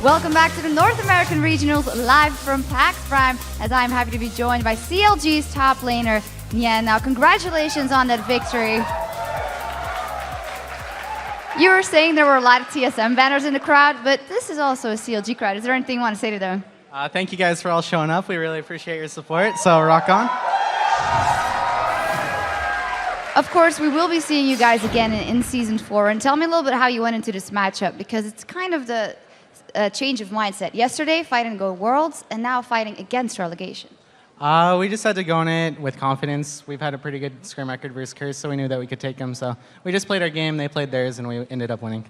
Welcome back to the North American Regionals, live from PAX Prime, as I'm happy to be joined by CLG's top laner, Nien. Now, congratulations on that victory. You were saying there were a lot of TSM banners in the crowd, but this is also a CLG crowd. Is there anything you want to say to them? Thank you guys for all showing up. We really appreciate your support, so rock on. Of course, we will be seeing you guys again in Season 4, and tell me a little bit how you went into this matchup, because it's kind of the change of mindset. Yesterday, fighting Go Worlds, and now fighting against relegation. We just had to go in it with confidence. We've had a pretty good scrim record versus Curse, so we knew that we could take them. So we just played our game, they played theirs, and we ended up winning.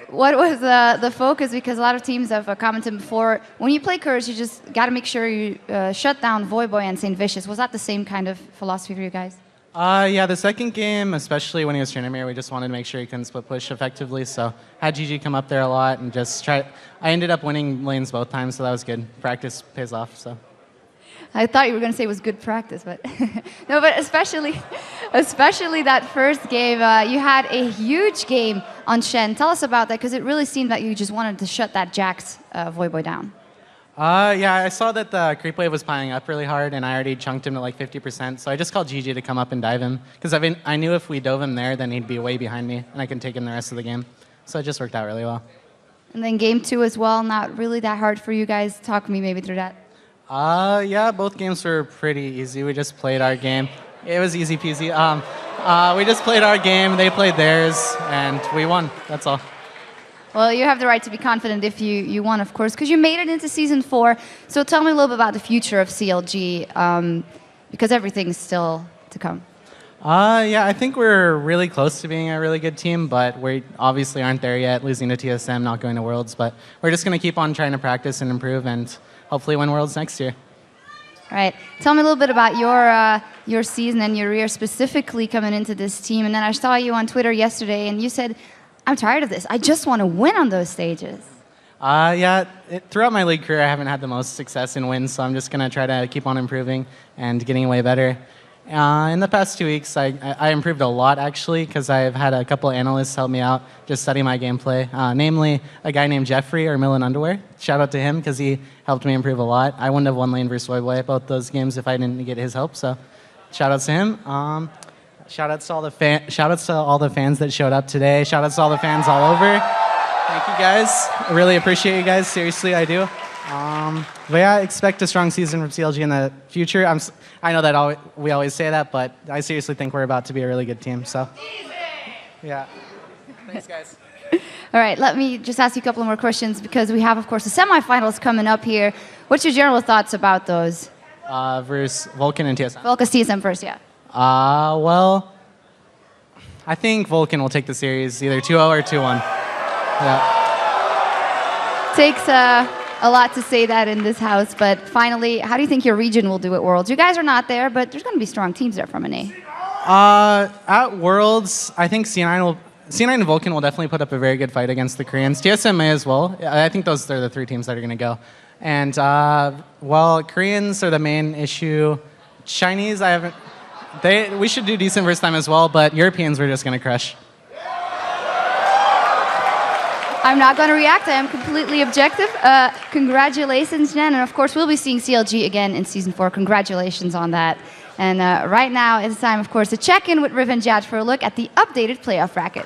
What was the focus? Because a lot of teams have commented before, when you play Curse, you just got to make sure you shut down Voyboy and St. Vicious. Was that the same kind of philosophy for you guys? Yeah, the second game, especially when he was Tryndamere, we just wanted to make sure he couldn't split push effectively. So had GG come up there a lot and just try. I ended up winning lanes both times, so that was good. Practice pays off. So. I thought you were going to say it was good practice, but no. But especially that first game, you had a huge game on Shen. Tell us about that, because it really seemed that you just wanted to shut that Jax Voyboy down. Yeah, I saw that the creep wave was piling up really hard, and I already chunked him to like 50%. So I just called GG to come up and dive him, because I knew if we dove him there, then he'd be way behind me, and I can take him the rest of the game. So it just worked out really well. And then game 2 as well, not really that hard for you guys. Talk me maybe through that. Yeah, both games were pretty easy. We just played our game. It was easy peasy. We just played our game, they played theirs, and we won. That's all. Well, you have the right to be confident if you won, of course, because you made it into Season 4. So tell me a little bit about the future of CLG, because everything's still to come. Yeah, I think we're really close to being a really good team, but we obviously aren't there yet, losing to TSM, not going to Worlds. But we're just going to keep on trying to practice and improve and hopefully win Worlds next year. All right. Tell me a little bit about your season and your year specifically coming into this team. And then I saw you on Twitter yesterday, and you said, I'm tired of this. I just want to win on those stages. Yeah, throughout my league career, I haven't had the most success in wins, so I'm just going to try to keep on improving and getting way better. In the past 2 weeks, I improved a lot, actually, because I've had a couple of analysts help me out, just study my gameplay, namely a guy named Jeffrey or Millen Underwear. Shout out to him, because he helped me improve a lot. I wouldn't have won lane versus Voyboy both those games if I didn't get his help, so shout out to him. Shout outs to all the fans that showed up today. Shout outs to all the fans all over. Thank you guys. I really appreciate you guys. Seriously, I do. But yeah, I expect a strong season from CLG in the future. I know that we always say that, but I seriously think we're about to be a really good team. So, yeah. Thanks, guys. All right, let me just ask you a couple more questions, because we have, of course, the semifinals coming up here. What's your general thoughts about those? Versus Vulcan and TSM. Vulcan TSM first, yeah. Well, I think Vulcan will take the series either 2-0 or 2-1. Yeah. Takes a lot to say that in this house, but finally, how do you think your region will do at Worlds? You guys are not there, but there's going to be strong teams there from an A. At Worlds, I think C9 and Vulcan will definitely put up a very good fight against the Koreans. TSM may as well. I think those are the 3 teams that are going to go. And, well, Koreans are the main issue. Chinese, we should do decent first time as well, but Europeans we're just going to crush. I'm not going to react. I am completely objective. Congratulations, Jen. And of course, we'll be seeing CLG again in Season 4. Congratulations on that. And right now, it's time, of course, to check in with Riv and Jad for a look at the updated playoff bracket.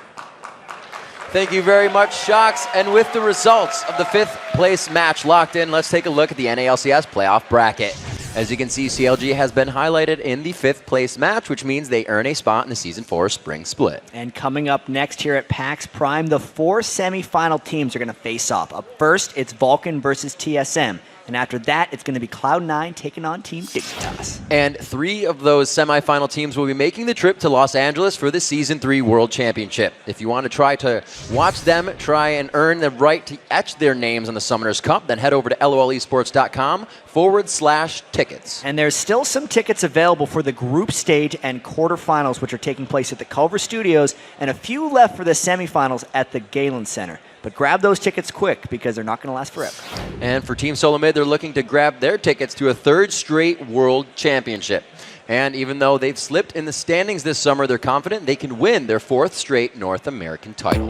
Thank you very much, Shocks. And with the results of the 5th place match locked in, let's take a look at the NALCS playoff bracket. As you can see, CLG has been highlighted in the 5th place match, which means they earn a spot in the Season 4 Spring Split. And coming up next here at PAX Prime, the 4 semifinal teams are going to face off. Up first, it's Vulcan versus TSM. And after that, it's going to be Cloud9 taking on Team Dignitas. And 3 of those semifinal teams will be making the trip to Los Angeles for the Season 3 World Championship. If you want to try to watch them try and earn the right to etch their names on the Summoners Cup, then head over to lolesports.com/tickets. And there's still some tickets available for the group stage and quarterfinals, which are taking place at the Culver Studios, and a few left for the semifinals at the Galen Center. But grab those tickets quick, because they're not going to last forever. And for Team Solo Mid, they're looking to grab their tickets to a 3rd straight World Championship. And even though they've slipped in the standings this summer, they're confident they can win their 4th straight North American title.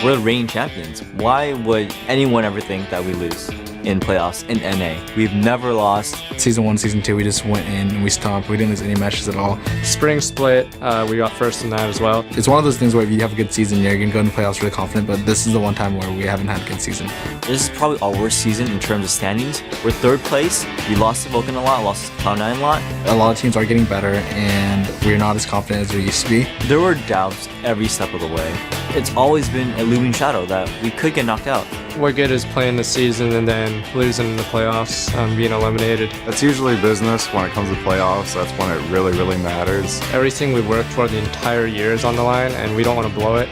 We're the reigning champions. Why would anyone ever think that we lose in playoffs in NA? We've never lost. Season 1, Season 2, we just went in and we stomped. We didn't lose any matches at all. Spring split, we got first in that as well. It's one of those things where if you have a good season, you're going to go into playoffs really confident, but this is the one time where we haven't had a good season. This is probably our worst season in terms of standings. We're 3rd place. We lost to Vulcan a lot, lost to Cloud9 a lot. A lot of teams are getting better, and we're not as confident as we used to be. There were doubts every step of the way. It's always been a looming shadow that we could get knocked out. What good is playing the season and then losing in the playoffs, being eliminated? That's usually business when it comes to playoffs. That's when it really, really matters. Everything we worked for the entire year is on the line, and we don't want to blow it.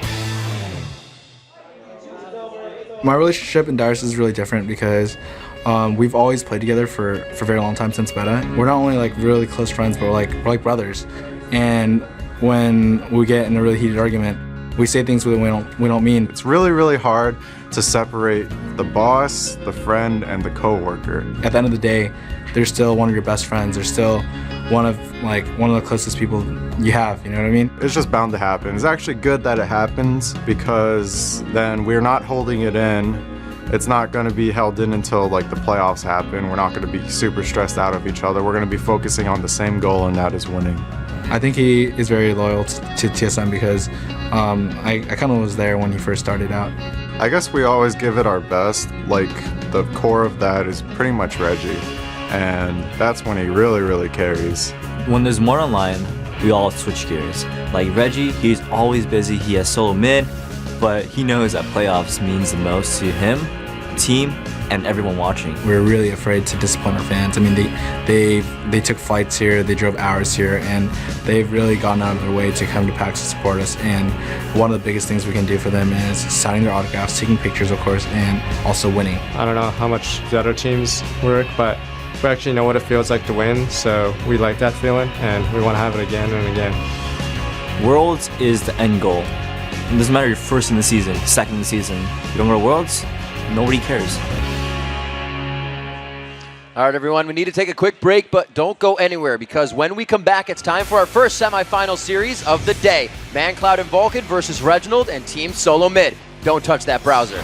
My relationship in Darius is really different because we've always played together for a very long time since beta. We're not only like really close friends, but we're like brothers. And when we get in a really heated argument, we say things we don't mean. It's really, really hard to separate the boss, the friend, and the coworker. At the end of the day, they're still one of your best friends. They're still one of the closest people you have, you know what I mean? It's just bound to happen. It's actually good that it happens because then we're not holding it in. It's not going to be held in until like the playoffs happen. We're not going to be super stressed out of each other. We're going to be focusing on the same goal, and that is winning. I think he is very loyal to TSM because I kind of was there when he first started out. I guess we always give it our best. Like the core of that is pretty much Reggie, and that's when he really, really carries. When there's more online, we all switch gears. Like Reggie, he's always busy. He has solo mid, but he knows that playoffs means the most to him, team, and everyone watching. We're really afraid to disappoint our fans. I mean, they took flights here, they drove hours here, and they've really gone out of their way to come to PAX to support us. And one of the biggest things we can do for them is signing their autographs, taking pictures, of course, and also winning. I don't know how much the other teams work, but we actually know what it feels like to win, so we like that feeling, and we want to have it again and again. Worlds is the end goal. It doesn't matter if you're first in the season, second in the season. You don't go to Worlds, nobody cares. All right, everyone, we need to take a quick break, but don't go anywhere because when we come back, it's time for our first semifinal series of the day. ManCloud and Vulcan versus Reginald and Team Solo Mid. Don't touch that browser.